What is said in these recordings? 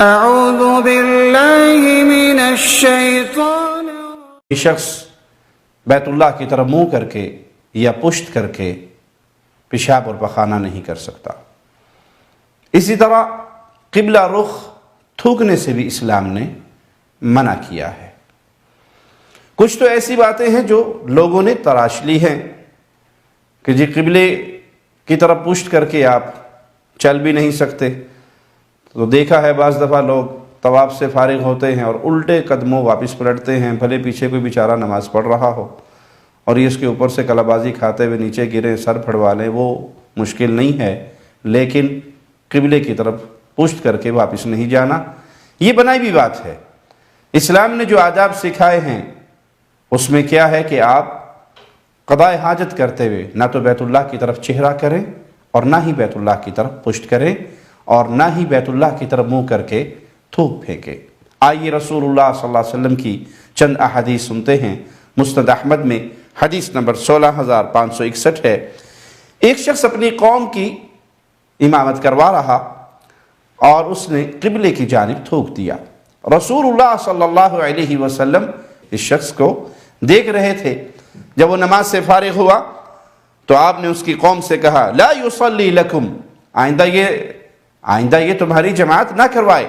اعوذ باللہ من الشیطان یہ شخص بیت اللہ کی طرف منہ کر کے یا پشت کر کے پیشاب اور پخانہ نہیں کر سکتا۔ اسی طرح قبلہ رخ تھوکنے سے بھی اسلام نے منع کیا ہے۔ کچھ تو ایسی باتیں ہیں جو لوگوں نے تراش لی ہیں کہ جی قبلے کی طرف پشت کر کے آپ چل بھی نہیں سکتے، تو دیکھا ہے بعض دفعہ لوگ طواف سے فارغ ہوتے ہیں اور الٹے قدموں واپس پلٹتے ہیں، بھلے پیچھے کوئی بیچارہ نماز پڑھ رہا ہو اور یہ اس کے اوپر سے کلا بازی کھاتے ہوئے نیچے گریں، سر پھڑوا لیں، وہ مشکل نہیں ہے، لیکن قبلے کی طرف پشت کر کے واپس نہیں جانا یہ بنائی بھی بات ہے۔ اسلام نے جو آداب سکھائے ہیں اس میں کیا ہے کہ آپ قضاء حاجت کرتے ہوئے نہ تو بیت اللہ کی طرف چہرہ کریں اور نہ ہی بیت اللہ کی طرف پشت کریں اور نہ ہی بیت اللہ کی طرف منہ کر کے تھوک پھینکیں۔ آئیے رسول اللہ صلی اللہ علیہ وسلم کی چند احادیث سنتے ہیں۔ مسند احمد میں حدیث نمبر 16561 ہے۔ ایک شخص اپنی قوم کی امامت کروا رہا اور اس نے قبلے کی جانب تھوک دیا۔ رسول اللہ صلی اللہ علیہ وسلم اس شخص کو دیکھ رہے تھے۔ جب وہ نماز سے فارغ ہوا تو آپ نے اس کی قوم سے کہا لا یصلی لکم، آئندہ یہ تمہاری جماعت نہ کروائے۔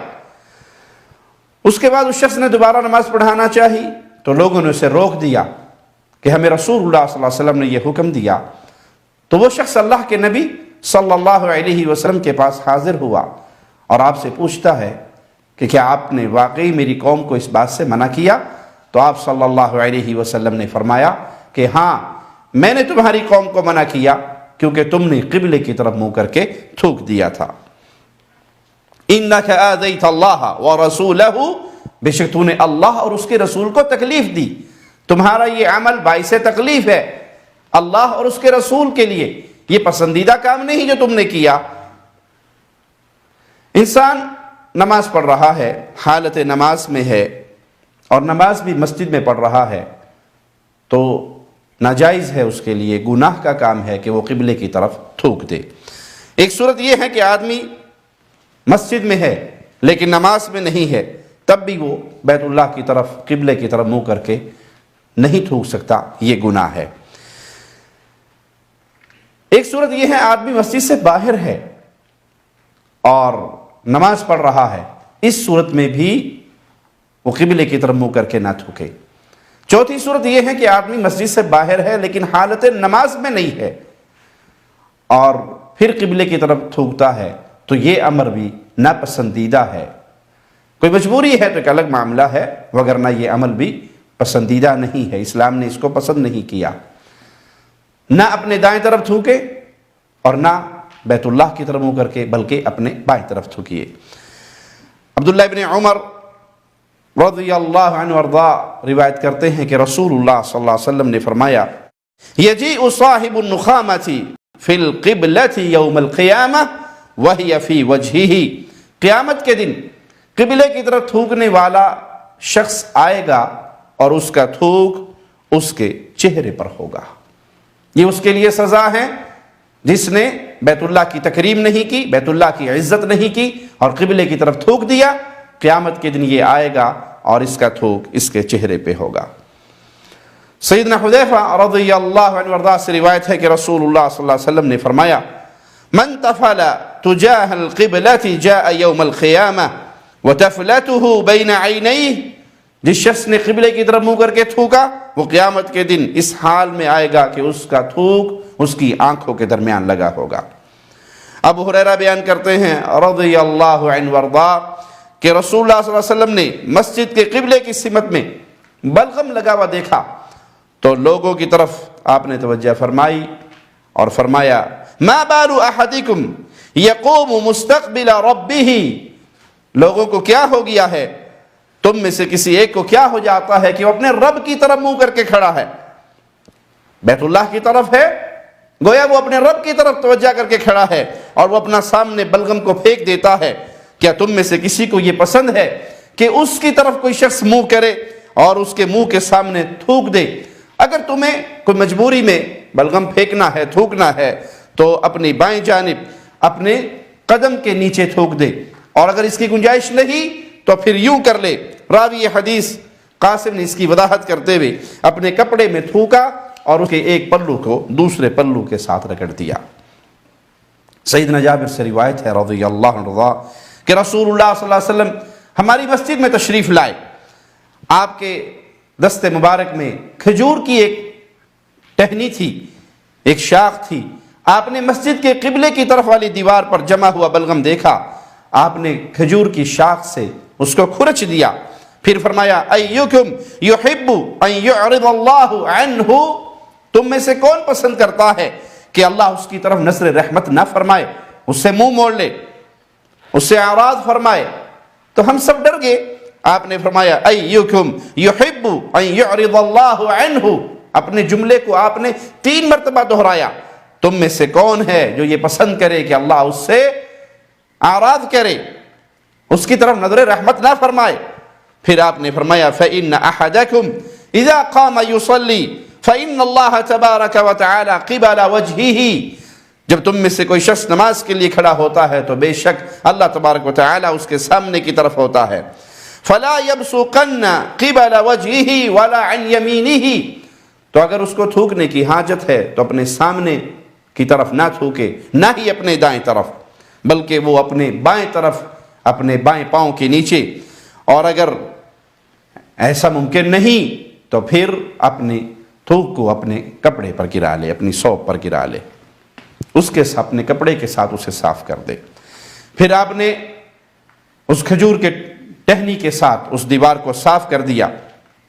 اس کے بعد اس شخص نے دوبارہ نماز پڑھانا چاہی تو لوگوں نے اسے روک دیا کہ ہمیں رسول اللہ صلی اللہ علیہ وسلم نے یہ حکم دیا۔ تو وہ شخص اللہ کے نبی صلی اللہ علیہ وسلم کے پاس حاضر ہوا اور آپ سے پوچھتا ہے کہ کیا آپ نے واقعی میری قوم کو اس بات سے منع کیا؟ تو آپ صلی اللہ علیہ وسلم نے فرمایا کہ ہاں، میں نے تمہاری قوم کو منع کیا کیونکہ تم نے قبلے کی طرف منہ کر کے تھوک دیا تھا۔ اِنَّكَ آذَيْتَ اللَّهَ وَرَسُولَهُ، بے شک تو نے اللہ اور اس کے رسول کو تکلیف دی، تمہارا یہ عمل باعث تکلیف ہے اللہ اور اس کے رسول کے لیے، یہ پسندیدہ کام نہیں جو تم نے کیا۔ انسان نماز پڑھ رہا ہے، حالت نماز میں ہے اور نماز بھی مسجد میں پڑھ رہا ہے تو ناجائز ہے اس کے لیے، گناہ کا کام ہے کہ وہ قبلے کی طرف تھوک دے۔ ایک صورت یہ ہے کہ آدمی مسجد میں ہے لیکن نماز میں نہیں ہے، تب بھی وہ بیت اللہ کی طرف قبلے کی طرف منہ کر کے نہیں تھوک سکتا، یہ گناہ ہے۔ ایک صورت یہ ہے آدمی مسجد سے باہر ہے اور نماز پڑھ رہا ہے، اس صورت میں بھی وہ قبلے کی طرف منہ کر کے نہ تھوکے۔ چوتھی صورت یہ ہے کہ آدمی مسجد سے باہر ہے لیکن حالت نماز میں نہیں ہے اور پھر قبلے کی طرف تھوکتا ہے تو یہ امر بھی ناپسندیدہ ہے۔ کوئی مجبوری ہے تو ایک الگ معاملہ ہے، وگرنہ یہ عمل بھی پسندیدہ نہیں ہے، اسلام نے اس کو پسند نہیں کیا۔ نہ اپنے دائیں طرف تھوکے اور نہ بیت اللہ کی طرف منہ کر کے، بلکہ اپنے بائیں طرف تھوکیے۔ عبداللہ ابن عمر رضی اللہ عنہ وارضا روایت کرتے ہیں کہ رسول اللہ صلی اللہ علیہ وسلم نے فرمایا یجیء صاحب النخامۃ فی القبلۃ یوم القیامہ وہی فی وجہہ، قیامت کے دن قبلے کی طرف تھوکنے والا شخص آئے گا اور اس کا تھوک اس کے چہرے پر ہوگا۔ یہ اس کے لیے سزا ہے جس نے بیت اللہ کی تکریم نہیں کی، بیت اللہ کی عزت نہیں کی اور قبلے کی طرف تھوک دیا۔ قیامت کے دن یہ آئے گا اور اس کا تھوک اس کے چہرے پہ ہوگا۔ سیدنا حذیفہ رضی اللہ عنہ وارضا سے روایت ہے کہ رسول اللہ صلی اللہ علیہ وسلم نے فرمایا من تفل تجاہ القبلۃ جاء یوم القیامہ وتفلته بین عینیہ، جس شخص نے قبلے کی طرف منہ کر کے تھوکا وہ قیامت کے دن اس حال میں آئے گا کہ اس کا تھوک اس کی آنکھوں کے درمیان لگا ہوگا۔ ابو ہریرہ بیان کرتے ہیں رضی اللہ عنہ وارضا کہ رسول اللہ صلی اللہ علیہ وسلم نے مسجد کے قبلے کی سمت میں بلغم لگا ہوا دیکھا تو لوگوں کی طرف آپ نے توجہ فرمائی اور فرمایا ما بال احدکم یقوم مستقبل ربہ، لوگوں کو کیا ہو گیا ہے، تم میں سے کسی ایک کو کیا ہو جاتا ہے کہ وہ اپنے رب کی طرف منہ کر کے کھڑا ہے، بیت اللہ کی طرف ہے، گویا وہ اپنے رب کی طرف توجہ کر کے کھڑا ہے اور وہ اپنا سامنے بلغم کو پھینک دیتا ہے۔ کیا تم میں سے کسی کو یہ پسند ہے کہ اس کی طرف کوئی شخص منہ کرے اور اس کے منہ کے سامنے تھوک دے؟ اگر تمہیں کوئی مجبوری میں بلغم پھینکنا ہے، تھوکنا ہے تو اپنی بائیں جانب اپنے قدم کے نیچے تھوک دے، اور اگر اس کی گنجائش نہیں تو پھر یوں کر لے۔ راوی حدیث قاسم نے اس کی وضاحت کرتے ہوئے اپنے کپڑے میں تھوکا اور اس کے ایک پلو کو دوسرے پلو کے ساتھ رگڑ دیا۔ سیدنا جابر سے روایت ہے رضی اللہ عنہ کہ رسول اللہ صلی اللہ علیہ وسلم ہماری مسجد میں تشریف لائے، آپ کے دست مبارک میں کھجور کی ایک ٹہنی تھی، ایک شاخ تھی۔ آپ نے مسجد کے قبلے کی طرف والی دیوار پر جمع ہوا بلغم دیکھا، آپ نے کھجور کی شاخ سے اس کو کھرچ دیا، پھر فرمایا ایکم یحب ان یعرض اللہ عنہ، تم میں سے کون پسند کرتا ہے کہ اللہ اس کی طرف نظر رحمت نہ فرمائے، اس سے منہ موڑ لے، اس سے اعراض فرمائے؟ تو ہم سب ڈر گئے۔ آپ نے فرمایا ایکم یحب ان یعرض اللہ عنہ، اپنے جملے کو آپ نے 3 مرتبہ دہرایا، تم میں سے کون ہے جو یہ پسند کرے کہ اللہ اس سے اعراض کرے، اس کی طرف نظر رحمت نہ فرمائے؟ پھر آپ نے فرمایا فإن أحدكم إذا قام يصلي فإن الله تبارك وتعالى قبل وجهه، جب تم میں سے کوئی شخص نماز کے لیے کھڑا ہوتا ہے تو بے شک اللہ تبارک و تعالی اس کے سامنے کی طرف ہوتا ہے۔ فلا يبصقن قبل وجهه ولا عن يمينه، تو اگر اس کو تھوکنے کی حاجت ہے تو اپنے سامنے کی طرف نہ تھوکے، نہ ہی اپنے دائیں طرف، بلکہ وہ اپنے بائیں طرف، اپنے بائیں پاؤں کے نیچے، اور اگر ایسا ممکن نہیں تو پھر اپنے تھوک کو اپنے کپڑے پر گرا لے، اپنی ثوب پر گرا لے، اس کے اپنے کپڑے کے ساتھ اسے صاف کر دے۔ پھر آپ نے اس کھجور کے ٹہنی کے ساتھ اس دیوار کو صاف کر دیا۔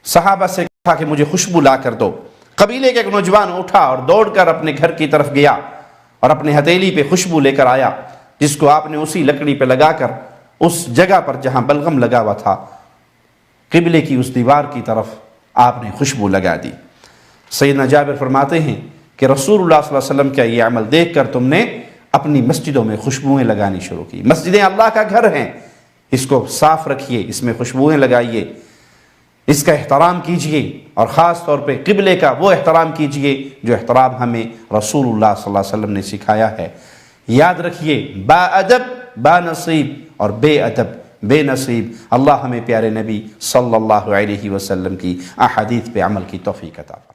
صحابہ سے کہا کہ مجھے خوشبو لا کر دو۔ قبیلے کے ایک نوجوان اٹھا اور دوڑ کر اپنے گھر کی طرف گیا اور اپنے ہتھیلی پہ خوشبو لے کر آیا، جس کو آپ نے اسی لکڑی پہ لگا کر اس جگہ پر جہاں بلغم لگا ہوا تھا، قبلے کی اس دیوار کی طرف آپ نے خوشبو لگا دی۔ سیدنا جابر فرماتے ہیں کہ رسول اللہ صلی اللہ علیہ وسلم کا یہ عمل دیکھ کر تم نے اپنی مسجدوں میں خوشبوئیں لگانی شروع کی۔ مسجدیں اللہ کا گھر ہیں، اس کو صاف رکھیے، اس میں خوشبوئیں لگائیے، اس کا احترام کیجئے، اور خاص طور پہ قبلے کا وہ احترام کیجئے جو احترام ہمیں رسول اللہ صلی اللہ علیہ وسلم نے سکھایا ہے۔ یاد رکھیے، با ادب با نصیب اور بے ادب بے نصیب۔ اللہ ہمیں پیارے نبی صلی اللہ علیہ وسلم کی احادیث پہ عمل کی توفیق عطا فرمائے۔